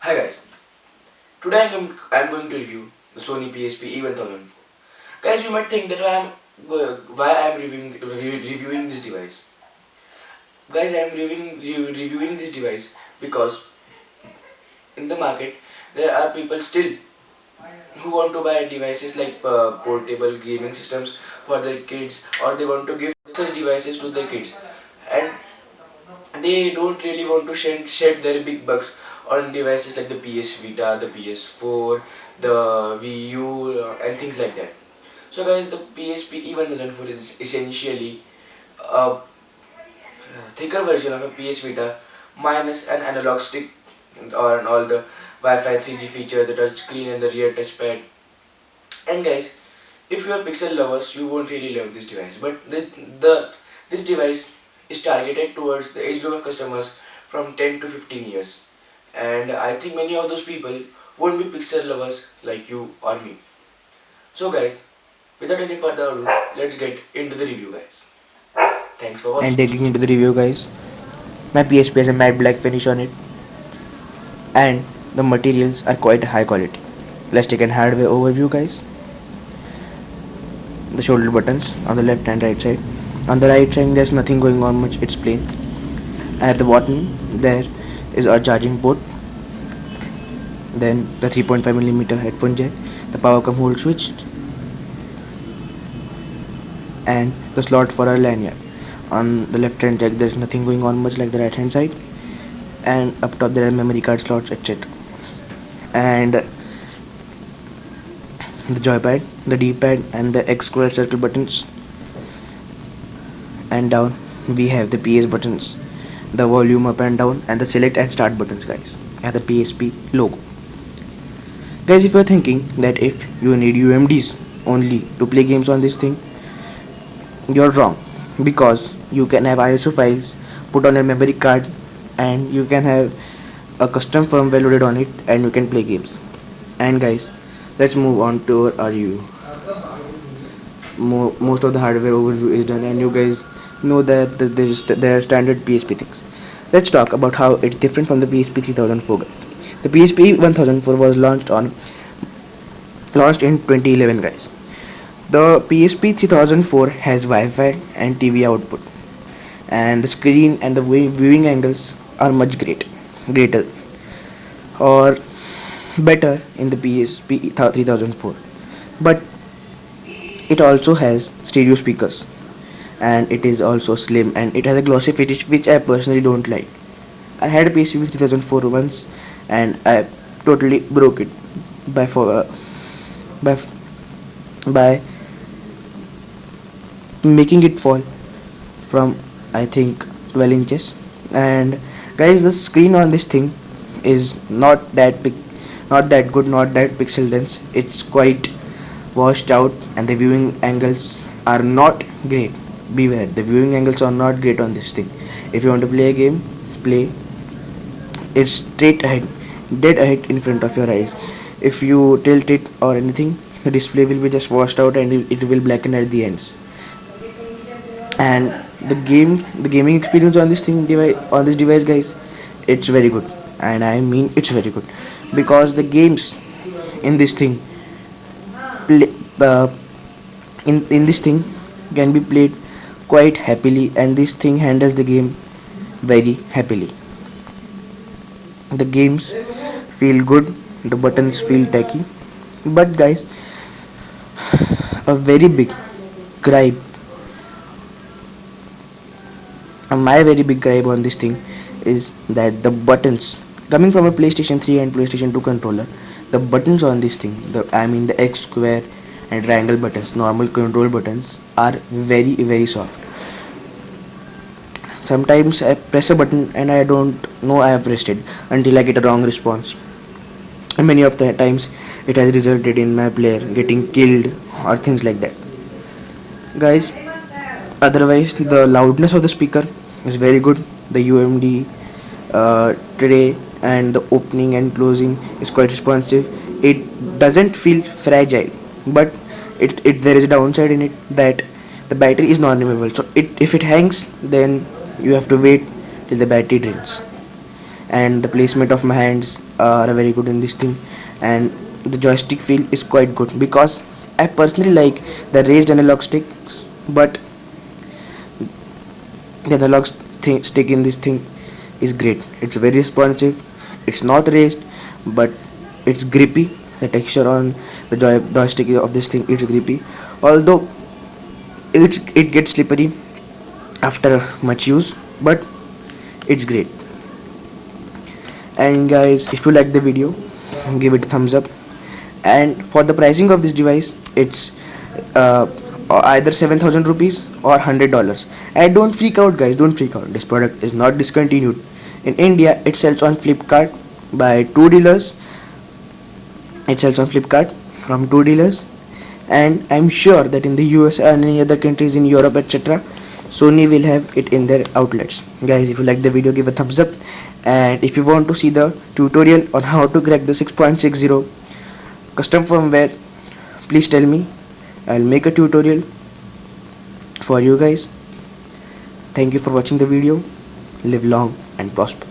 Hi guys, today I'm going to review the Sony PSP e-1004. Guys, you might think that why I'm reviewing this device. Guys, I'm reviewing this device because in the market there are people still who want to buy devices like portable gaming systems for their kids, or they want to give such devices to their kids, and they don't really want to shed their big bucks on devices like the PS Vita, the PS4, the Wii U, and things like that. So guys, the PSP E1004 is essentially a thicker version of a PS Vita minus an analog stick or all the Wi-Fi 3G features, the touch screen and the rear touchpad. And guys, if you are pixel lovers, you won't really love this device. But this device is targeted towards the age group of customers from 10 to 15 years. And I think many of those people won't be pixel lovers like you or me. So guys, without any further ado, let's get into the review guys. Thanks for watching. And digging into the review, guys, my PSP has a matte black finish on it and the materials are quite high quality. Let's take an hardware overview, guys. The shoulder buttons on the left and right side. On the right side there's nothing going on much, it's plain. At the bottom there is our charging port, then the 3.5mm headphone jack, the power cum hold switch, and the slot for our lanyard. On the left hand side there's nothing going on much like the right hand side, and up top there are memory card slots, etc. And the joypad, the D-pad and the X square circle buttons, and down we have the PS buttons, the volume up and down, and the select and start buttons, guys, and the PSP logo. Guys, if you're thinking that if you need UMDs only to play games on this thing, you're wrong, because you can have ISO files put on a memory card and you can have a custom firmware loaded on it and you can play games. And guys, let's move on to our review. Most of the hardware overview is done and you guys know that there are standard PSP things. Let's talk about how it's different from the PSP 3004, guys. The PSP 1004 was launched in 2011, guys. The PSP 3004 has Wi-Fi and TV output, and the screen and the viewing angles are much greater or better in the PSP 3004. But it also has stereo speakers, and it is also slim, and it has a glossy finish which I personally don't like. I had a PSP 3004 once and I totally broke it by by making it fall from, I think, 12 inches. And guys, the screen on this thing is not that big, not that good, not that pixel dense. It's quite washed out and the viewing angles are not great. Beware, the viewing angles are not great on this thing. If you want to play a game, play it straight ahead, dead ahead in front of your eyes. If you tilt it or anything, the display will be just washed out and it will blacken at the ends. And the gaming experience on this device, guys, it's very good, and I mean it's very good, because the games in this thing play, in this thing can be played quite happily, and this thing handles the game very happily. The games feel good, the buttons feel tacky, but guys, a very big gripe, my very big gripe on this thing is that the buttons, coming from a PlayStation 3 and PlayStation 2 controller, the buttons on this thing, the X square and triangle buttons, normal control buttons, are very very soft. Sometimes I press a button and I don't know I have pressed it until I get a wrong response, and many of the times it has resulted in my player getting killed or things like that, guys. Otherwise, the loudness of the speaker is very good. The UMD tray and the opening and closing is quite responsive. It doesn't feel fragile, but there is a downside in it, that the battery is non-removable. So if it hangs, then you have to wait till the battery drains. and the placement of my hands are very good in this thing, and the joystick feel is quite good because I personally like the raised analog sticks, but the analog stick in this thing is great. It's very responsive, it's not raised, but it's grippy. The texture on the joystick of this thing is grippy, although it gets slippery after much use, but it's great. And guys, if you like the video, give it a thumbs up. And for the pricing of this device, it's uh, either 7,000 rupees or $100. And don't freak out, guys, don't freak out. This product is not discontinued. In India, it sells on Flipkart by two dealers. It sells on Flipkart from two dealers, and I'm sure that in the US and any other countries in Europe, etc., Sony will have it in their outlets. Guys, if you like the video, give a thumbs up. And if you want to see the tutorial on how to crack the 6.60 custom firmware, please tell me. I'll make a tutorial for you guys. Thank you for watching the video. Live long and prosper.